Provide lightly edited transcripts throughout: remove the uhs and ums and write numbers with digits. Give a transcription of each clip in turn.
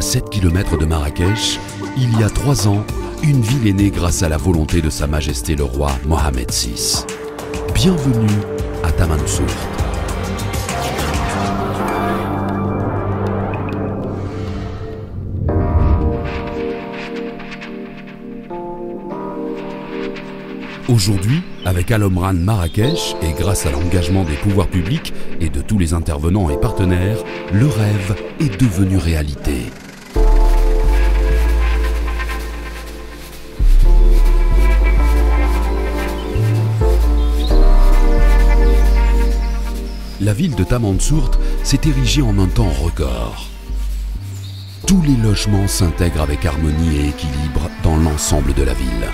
7 km de Marrakech, il y a 3 ans, une ville est née grâce à la volonté de Sa Majesté le roi Mohamed VI. Bienvenue à Tamansourt. Aujourd'hui, avec Al Omran Marrakech et grâce à l'engagement des pouvoirs publics et de tous les intervenants et partenaires, le rêve est devenu réalité. La ville de Tamansourt s'est érigée en un temps record. Tous les logements s'intègrent avec harmonie et équilibre dans l'ensemble de la ville.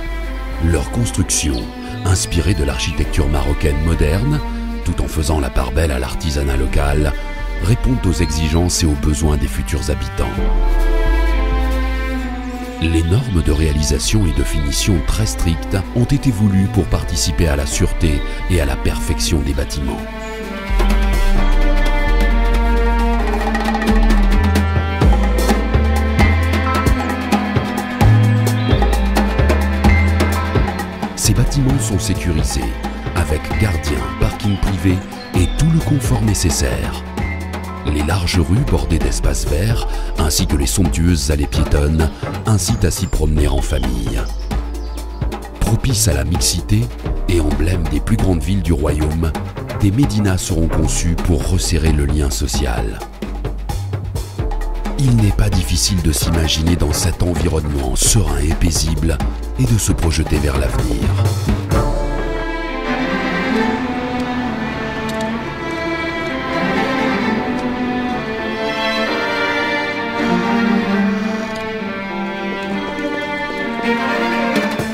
Leur construction, inspirée de l'architecture marocaine moderne, tout en faisant la part belle à l'artisanat local, répond aux exigences et aux besoins des futurs habitants. Les normes de réalisation et de finition très strictes ont été voulues pour participer à la sûreté et à la perfection des bâtiments. Ces bâtiments sont sécurisés, avec gardiens, parking privé et tout le confort nécessaire. Les larges rues bordées d'espaces verts, ainsi que les somptueuses allées piétonnes, incitent à s'y promener en famille. Propices à la mixité et emblème des plus grandes villes du royaume, des médinas seront conçus pour resserrer le lien social. Il n'est pas difficile de s'imaginer dans cet environnement serein et paisible et de se projeter vers l'avenir.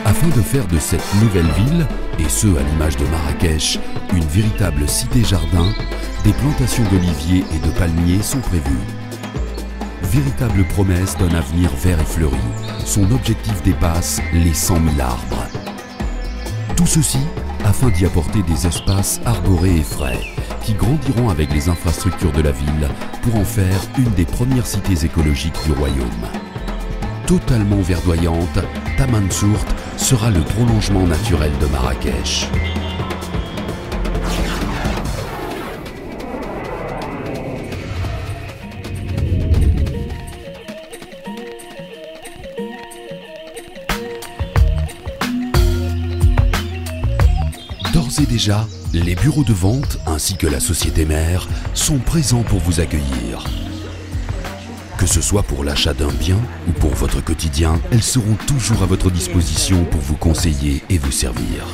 Afin de faire de cette nouvelle ville, et ce à l'image de Marrakech, une véritable cité-jardin, des plantations d'oliviers et de palmiers sont prévues. Véritable promesse d'un avenir vert et fleuri, son objectif dépasse les 100 000 arbres. Tout ceci afin d'y apporter des espaces arborés et frais qui grandiront avec les infrastructures de la ville pour en faire une des premières cités écologiques du royaume. Totalement verdoyante, Tamansourt sera le prolongement naturel de Marrakech. D'ores et déjà, les bureaux de vente ainsi que la société mère sont présents pour vous accueillir. Que ce soit pour l'achat d'un bien ou pour votre quotidien, elles seront toujours à votre disposition pour vous conseiller et vous servir.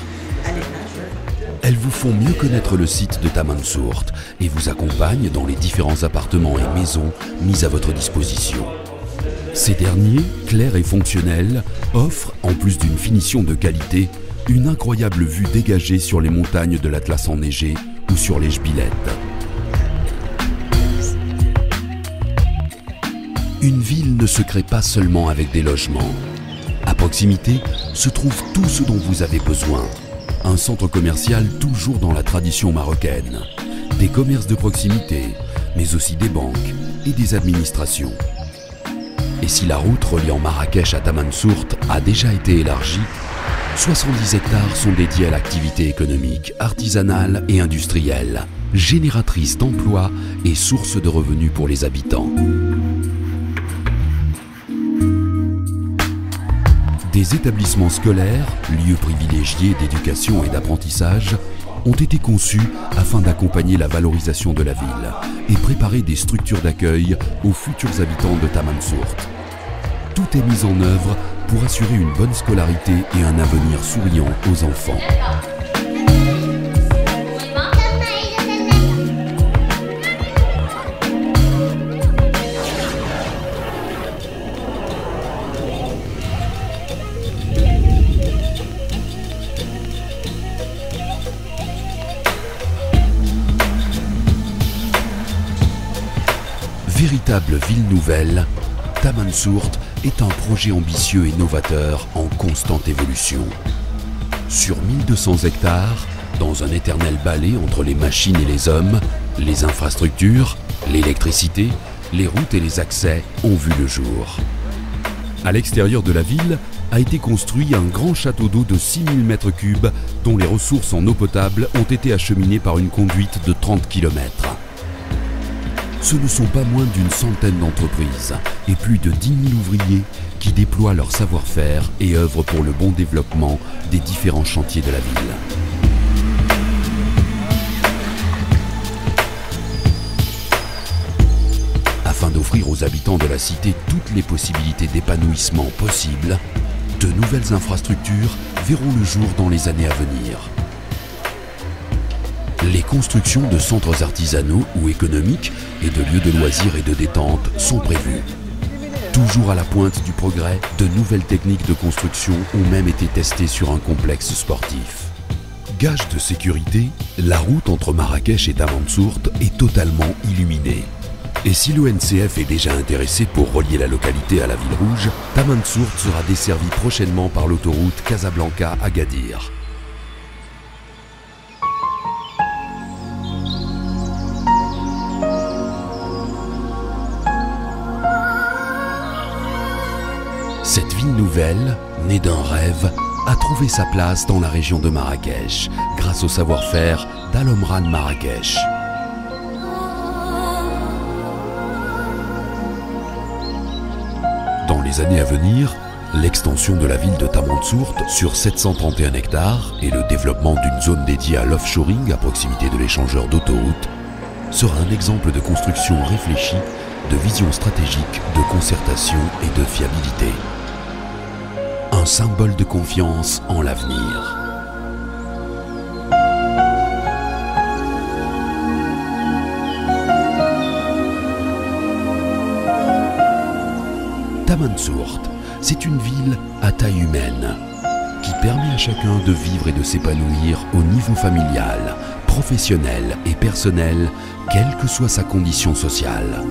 Elles vous font mieux connaître le site de Tamansourt et vous accompagnent dans les différents appartements et maisons mis à votre disposition. Ces derniers, clairs et fonctionnels, offrent, en plus d'une finition de qualité, une incroyable vue dégagée sur les montagnes de l'Atlas enneigé ou sur les Jbilettes. Une ville ne se crée pas seulement avec des logements. À proximité se trouve tout ce dont vous avez besoin. Un centre commercial toujours dans la tradition marocaine, des commerces de proximité, mais aussi des banques et des administrations. Et si la route reliant Marrakech à Tamansourt a déjà été élargie, 70 hectares sont dédiés à l'activité économique, artisanale et industrielle, génératrice d'emplois et source de revenus pour les habitants. Des établissements scolaires, lieux privilégiés d'éducation et d'apprentissage, ont été conçus afin d'accompagner la valorisation de la ville et préparer des structures d'accueil aux futurs habitants de Tamansourt. Tout est mis en œuvre pour assurer une bonne scolarité et un avenir souriant aux enfants. Véritable ville nouvelle, Tamansourt est un projet ambitieux et novateur en constante évolution. Sur 1200 hectares, dans un éternel balai entre les machines et les hommes, les infrastructures, l'électricité, les routes et les accès ont vu le jour. À l'extérieur de la ville a été construit un grand château d'eau de 6000 m3 dont les ressources en eau potable ont été acheminées par une conduite de 30 km. Ce ne sont pas moins d'une centaine d'entreprises et plus de 10 000 ouvriers qui déploient leur savoir-faire et œuvrent pour le bon développement des différents chantiers de la ville. Afin d'offrir aux habitants de la cité toutes les possibilités d'épanouissement possibles, de nouvelles infrastructures verront le jour dans les années à venir. Les constructions de centres artisanaux ou économiques et de lieux de loisirs et de détente sont prévues. Toujours à la pointe du progrès, de nouvelles techniques de construction ont même été testées sur un complexe sportif. Gage de sécurité, la route entre Marrakech et Tamansourt est totalement illuminée. Et si l'ONCF est déjà intéressé pour relier la localité à la ville rouge, Tamansourt sera desservie prochainement par l'autoroute Casablanca-Agadir. Cette ville nouvelle, née d'un rêve, a trouvé sa place dans la région de Marrakech grâce au savoir-faire d'Al Omran Marrakech. Dans les années à venir, l'extension de la ville de Tamansourt sur 731 hectares et le développement d'une zone dédiée à l'offshoring à proximité de l'échangeur d'autoroutes sera un exemple de construction réfléchie, de vision stratégique, de concertation et de fiabilité. Un symbole de confiance en l'avenir. Tamansourt, c'est une ville à taille humaine qui permet à chacun de vivre et de s'épanouir au niveau familial, professionnel et personnel, quelle que soit sa condition sociale.